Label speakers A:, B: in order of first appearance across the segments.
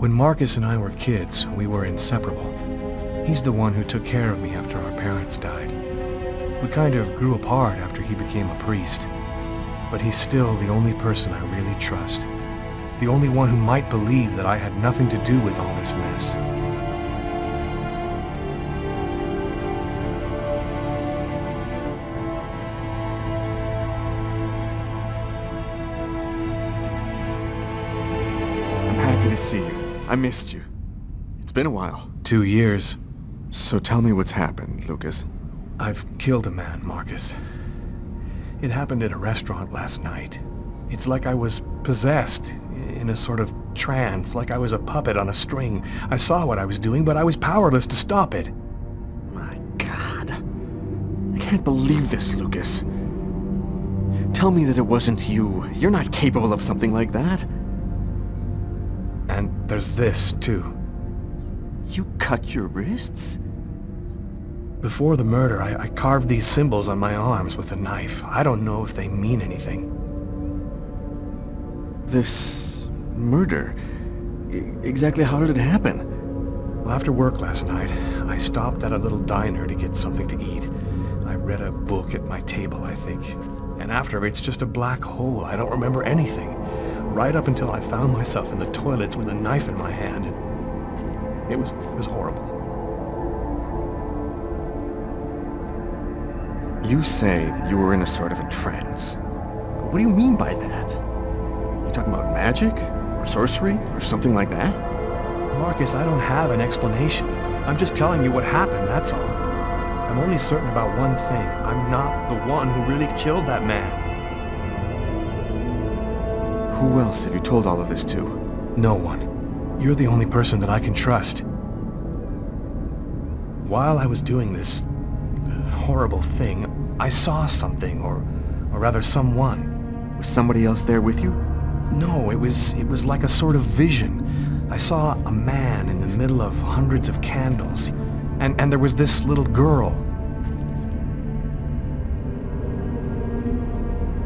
A: When Marcus and I were kids, we were inseparable. He's the one who took care of me after our parents died. We kind of grew apart after he became a priest. But he's still the only person I really trust. The only one who might believe that I had nothing to do with all this mess.
B: I'm happy to see you. I missed you. It's been a while.
A: 2 years.
B: So tell me what's happened, Lucas.
A: I've killed a man, Marcus. It happened at a restaurant last night. It's like I was possessed, in a sort of trance, like I was a puppet on a string. I saw what I was doing, but I was powerless to stop it.
B: My God. I can't believe this, Lucas. Tell me that it wasn't you. You're not capable of something like that.
A: And there's this, too.
B: You cut your wrists?
A: Before the murder, I carved these symbols on my arms with a knife. I don't know if they mean anything.
B: This murder? Exactly how did it happen?
A: Well, after work last night, I stopped at a little diner to get something to eat. I read a book at my table, I think. And after, it's just a black hole. I don't remember anything. Right up until I found myself in the toilets with a knife in my hand. It was horrible.
B: You say that you were in a sort of a trance. But what do you mean by that? You talking about magic? Or sorcery? Or something like that?
A: Marcus, I don't have an explanation. I'm just telling you what happened, that's all. I'm only certain about one thing. I'm not the one who really killed that man.
B: Who else have you told all of this to?
A: No one. You're the only person that I can trust. While I was doing this horrible thing, I saw something, or rather someone.
B: Was somebody else there with you?
A: No, it was like a sort of vision. I saw a man in the middle of hundreds of candles, and there was this little girl.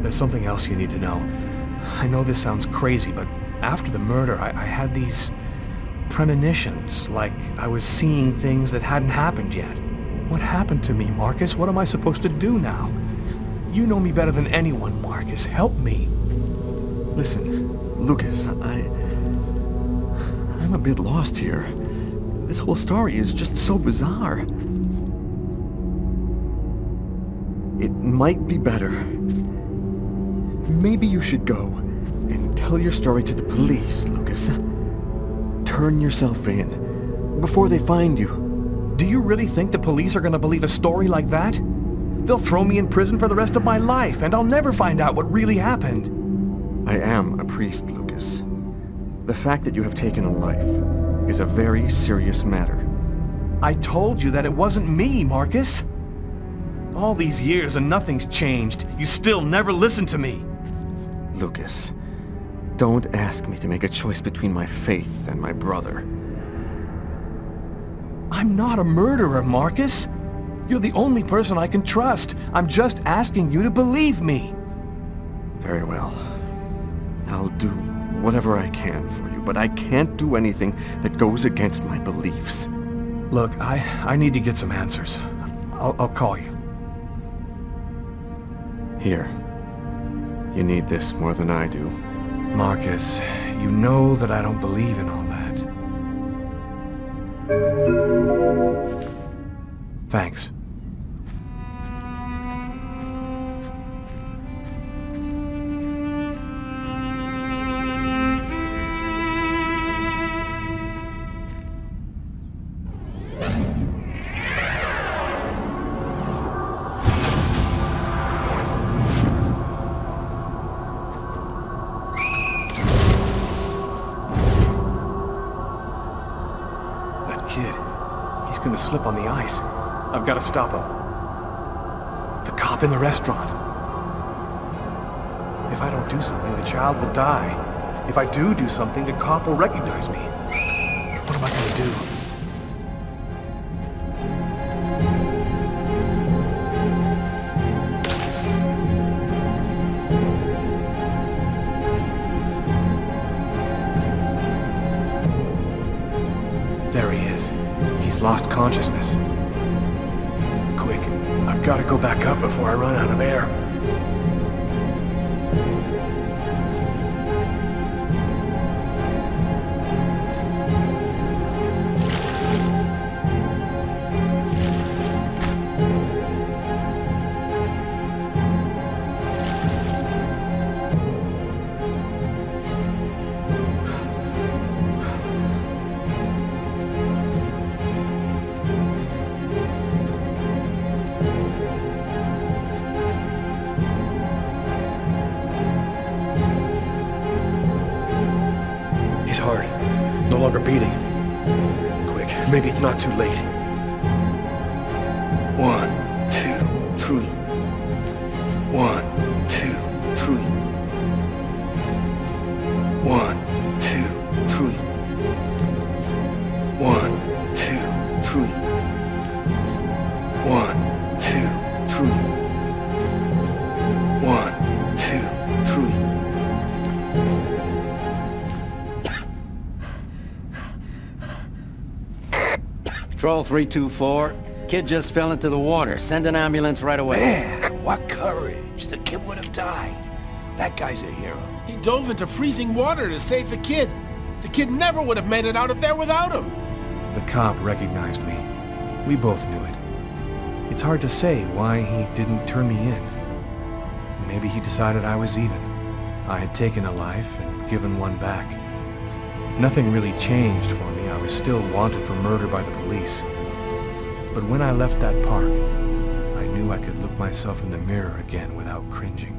A: There's something else you need to know. I know this sounds crazy, but after the murder, I had these premonitions, like I was seeing things that hadn't happened yet. What happened to me, Marcus? What am I supposed to do now? You know me better than anyone, Marcus. Help me.
B: Listen, Lucas, I'm a bit lost here. This whole story is just so bizarre. It might be better. Maybe you should go and tell your story to the police, Lucas. Turn yourself in before they find you.
A: Do you really think the police are gonna believe a story like that? They'll throw me in prison for the rest of my life, and I'll never find out what really happened.
B: I am a priest, Lucas. The fact that you have taken a life is a very serious matter.
A: I told you that it wasn't me, Marcus. All these years and nothing's changed. You still never listen to me.
B: Lucas, don't ask me to make a choice between my faith and my brother.
A: I'm not a murderer, Marcus. You're the only person I can trust. I'm just asking you to believe me.
B: Very well. I'll do whatever I can for you, but I can't do anything that goes against my beliefs.
A: Look, I need to get some answers. I'll call you.
B: Here. You need this more than I do.
A: Marcus, you know that I don't believe in all that. Thanks. He's gonna slip on the ice. I've got to stop him. The cop in the restaurant. If I don't do something, the child will die. If I do something, the cop will recognize me. What am I gonna do? almost lost consciousness. Quick, I've got to go back up before I run out of air. His heart, no longer beating. Quick, maybe it's not too late. 1, 2, 3. 1, 2, 3. 1, 2, 3. 1, 2, 3. 1, 2, 3. 1, 2, 3.
C: Patrol 324. Kid just fell into the water. Send an ambulance right away.
D: Man, what courage. The kid would have died. That guy's a hero.
E: He dove into freezing water to save the kid. The kid never would have made it out of there without him.
A: The cop recognized me. We both knew it. It's hard to say why he didn't turn me in. Maybe he decided I was even. I had taken a life and given one back. Nothing really changed for me. I was still wanted for murder by the police. But when I left that park, I knew I could look myself in the mirror again without cringing.